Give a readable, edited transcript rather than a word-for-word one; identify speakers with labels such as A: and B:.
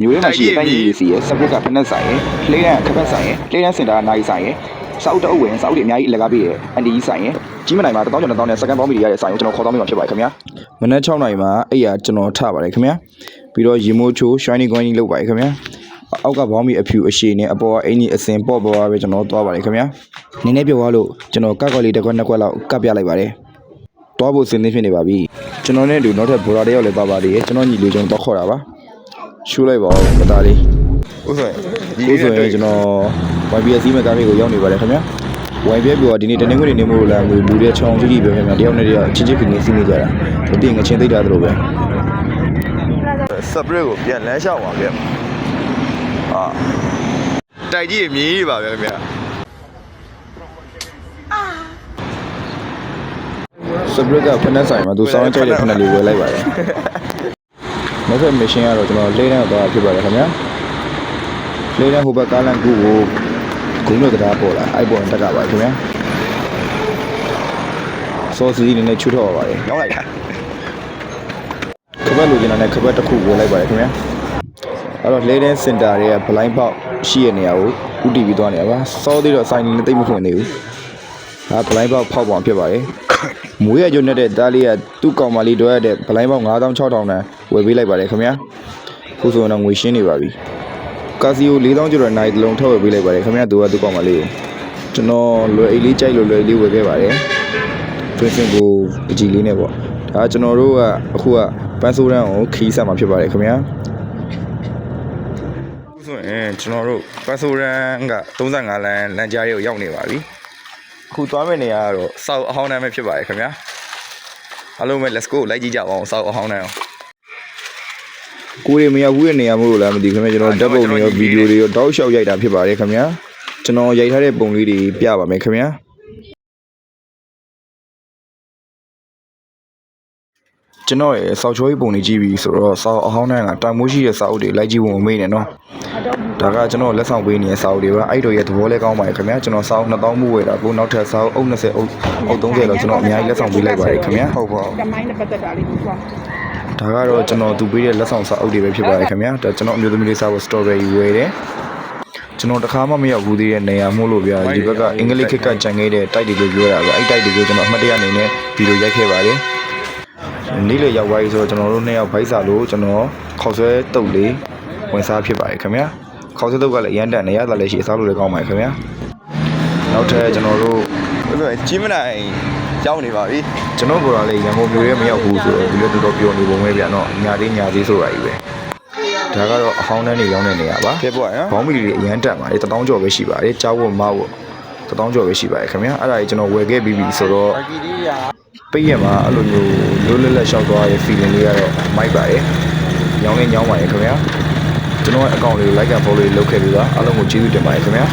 A: မျိုးရဲမှာရှိတဲ့တိုင်းကြီးစီရဲ့စပရစ်ကဖက်နက်ဆိုင်ရဲ့လှေးတန်းခက်ဖက်ဆိုင်ရဲ့လှေးတန်းစင်တာနိုင်ဆိုင်ရဲ့စာအုပ်တအုပ်ဝင်စာအုပ်တွေအများကြီးအလကားပေးရဲ့အန်တီကြီးဆိုင်ရဲ့ကြီးမနိုင်မှာ1000ကျော်1000နဲ့စကန်ပေါင်းမီဒီရရဲ့ဆိုင်ကိုကျွန်တော်ခေါ်တော့မိမှာဖြစ်ပါတယ်ခင်ဗျာမနက်6နာရီမှာအဲ့ရကျွန်တော်ထပါတယ်ခင်ဗျာပြီးတော့ရီမိုချို shiny coin လုပ်ပါတယ်ခင်ဗျာအောက်ကဘောင်းမီအဖြူအရှည်နဲ့အပေါ်ကအင်ကြီးအစင်ပေါ့ပေါ်ပဲကျွန်တော်သွားပါတယ်ခင်ဗျာနင်းနေပြောသွားလို့ကျွန်တော်ကတ်ကွက်လေးတစ်ခွက်နှစ်ခွက်လောက်ကပ်ပြလိုက်ပါတယ်တွားဖို့စင်သင်းဖြစ်နေပါပြီကျွန်တော်နဲ့အတူနောက်ထပ်ဘော်ဒါတယောက်လည်းပါပါသေးတယ်ကျွန်တော်ညီလေးကျွန်တော်တော့ခေါ်တာပါရှူလိုက်ပါဦးမသားလေးဥဆိုရင်ကျွန်တော် YBS မဲ့ကားလေးကိုရောက်နေပါတယ်ခင်ဗျာ YBS ပြောဒီနေ့တနင်္ဂနွေနေ့မို့လို့လားလူတွေချောင်းကြီးကြီးပြောခင်ဗျာတယောက်နဲ့တယောက်ချင်းချင်းခင်ခင်စီးနေကြတာမသိငချင်းသိတာသလိုပဲစပရစ်ကိုပြန်လမ်းလျှောက်ပါဗျာတိုက်ကြီးမြည်ပါဗျာခင်ဗျာစပရစ်ကဖက်နက်ဆိုင်မှာသူစောင်းကြိုက်တဲ့ဖက်နက်လေးဝယ်လိုက်ပါတယ်နောက်ထပ်မရှင်ကတော့ကျွန်တော်လေးတန်းသွားဖြစ်ပါတယ်ခင်ဗျာလေးတန်းဟိုဘက်ကားလန်ကူကိုဂုံးတို့တရားပေါ်လာအိုက်ပေါ်တက်ကပါခင်ဗျာစောစီနေနဲ့ချွတ်တော့ပါတယ်ရောက်လိုက်တာခပတ်လိုချင်တာနဲ့ခပတ်တစ်ခုဝင်လိုက်ပါတယ်ခင်ဗျာအဲ့တော့လေးတန်းစင်တာရဲ့ဘလိုင်းပေါက်ရှိရနေရကိုဥတီပြီးသွားနေရပါစောသေးတော့ဆိုင်နေသိမဖွင့်သေးဘူးဒါဘလိုင်းပေါက်ဖောက်ပေါင်ဖြစ်ပါတယ်မွေးရကျွန်းတဲ့တားလေးကသူ့ကောင်မလေးတွေ့ရတဲ့ဘလိုင်းပေါက်9000 6000တန်းဝယ်ပေးလိုက်ပါတယ်ခင်ဗျာခုဆိုတော့ငွေရှင်းနေပါပြီကာစီယို4000ကျော်တဲ့နိုင်တစ်လုံးထုတ်ဝယ်ပေးလိုက်ပါတယ်ခင်ဗျာသူကသူ့ကောင်မလေးကိုကျွန်တော်လွယ်အိတ်လေးကြိုက်လို့လွယ်လေးဝယ်ခဲ့ပါတယ်တွင်းစင်ကိုအကြည့်လေးနဲ့ပေါ့ဒါကျွန်တော်တို့ကအခုကပန်းဆိုးတန်းကိုခီးဆက်မှာဖြစ်ပါတယ်ခင်ဗျာခုဆိုရင်ကျွန်တော်တို့ပန်းဆိုးတန်းက35လမ်းလမ်းကြားလေးကိုရောက်နေပါပြီအခုသွားမယ့်နေရာကတော့စောက်အဟောင်းတန်းပဲဖြစ်ပါတယ်ခင်ဗျာအားလုံးပဲ let's go လိုက်ကြည့်ကြအောင်စောက်အဟောင်းတန်းအောင်ကိုရီမရောက်ဘူးရဲ့နေရာမို့လို့လားမသိခင်ဗျာကျွန်တော်ဓာတ်ပုံတွေရောဗီဒီယိုတွေရောတောက်လျှောက်ရိုက်တာဖြစ်ပါတယ်ခင်ဗျာကျွန်တော်ရိုက်ထားတဲ့ပုံလေးတွေပြပါမယ်ခင်ဗျာကျွန်တော်ရဲ့စောက်ချိုးပုံတွေကြည့်ပြီးဆိုတော့စောက်အဟောင်းတန်းကတာမိုးရှိတဲ့စောက်တွေလိုက်ကြည့်ဖို့မမေ့နဲ့နော်ဒါကကျွန်တော်လက်ဆောင်ပေးနေတဲ့စောက်တွေပါအဲ့တို့ရဲ့သဘောလဲကောင်းပါတယ်ခင်ဗျာကျွန်တော်စောက်2000မှုဝယ်တာကိုနောက်ထပ်စောက်အုပ်20အုပ်30လောက်ကျွန်တော်အများကြီးလက်ဆောင်ပေးလိုက်ပါတယ်ခင်ဗျာဟုတ်ပါဘူးတမိုင်းနဲ့ပတ်သက်တာလေးကိုပြောဒါကတော့ကျွန်တော်သူပေးတဲ့လက်ဆောင်စာအုပ်တွေပဲဖြစ်ပါတယ်ခင်ဗျာဒါကျွန်တော်အမျိုးသမီးလေးစားဖို့ strawberry ဝယ်တယ်ကျွန်တော်တခါမှမရောက်ဘူးသေးတဲ့နေရာမို့လို့ဗျာဒီဘက်ကအင်္ဂလိပ်ခေတ်ကကြံခဲ့တဲ့တိုက်တွေကိုပြောတာဗျအဲ့တိုက်တွေကိုကျွန်တော်အမှတ်တရအနေနဲ့ဗီဒီယိုရိုက်ခဲ့ပါတယ်နေ့လေရောက်သွားပြီဆိုတော့ကျွန်တော်တို့နှစ်ယောက်ဘိုက်စာလို့ကျွန်တော်ခေါက်ဆွဲတုပ်လေးဝင်စားဖြစ်ပါတယ်ခင်ဗျာခေါက်ဆွဲတုပ်ကလည်းအရန်တန်နေရတာလည်းရှိအစားလို့လည်းကောင်းပါတယ်ခင်ဗျာနောက်ထပ်ကျွန်တော်တို့ကြီးမနိုင်ရောက်နေပါပြီကျွန်တော်ကိုယ်ကလည်းရန်ကုန်မြို့ရဲမရောက်ဘူးဆိုတော့ဒီလိုတော်တော်ပြောနေပုံပဲဗျာနော်ညာသေးဆိုတာကြီးပဲဒါကတော့အဟောင်းတန်းတွေရောက်နေနေရပါဖြစ်ပေါ့နော်ဘောင်းမီတွေအရန်တက်ပါတယ်1000ကျော်ပဲရှိပါတယ်ကြားဖို့မဖို့1000ကျော်ပဲရှိပါတယ်ခင်ဗျာအဲ့ဒါကြီးကျွန်တော်ဝယ်ခဲ့ပြီးပြီဆိုတော့ပိတ်ရမှာအဲ့လိုမျိုးလွတ်လပ်လျှောက်သွားရဲ့ feeling လေးကတော့မိုက်ပါတယ်ညောင်းနေညောင်းပါတယ်ခင်ဗျာကျွန်တော်ရဲ့ account လေးကို like and follow လုပ်ခဲ့ပြီးသားအားလုံးကိုကျေးဇူးတင်ပါတယ်ခင်ဗျာ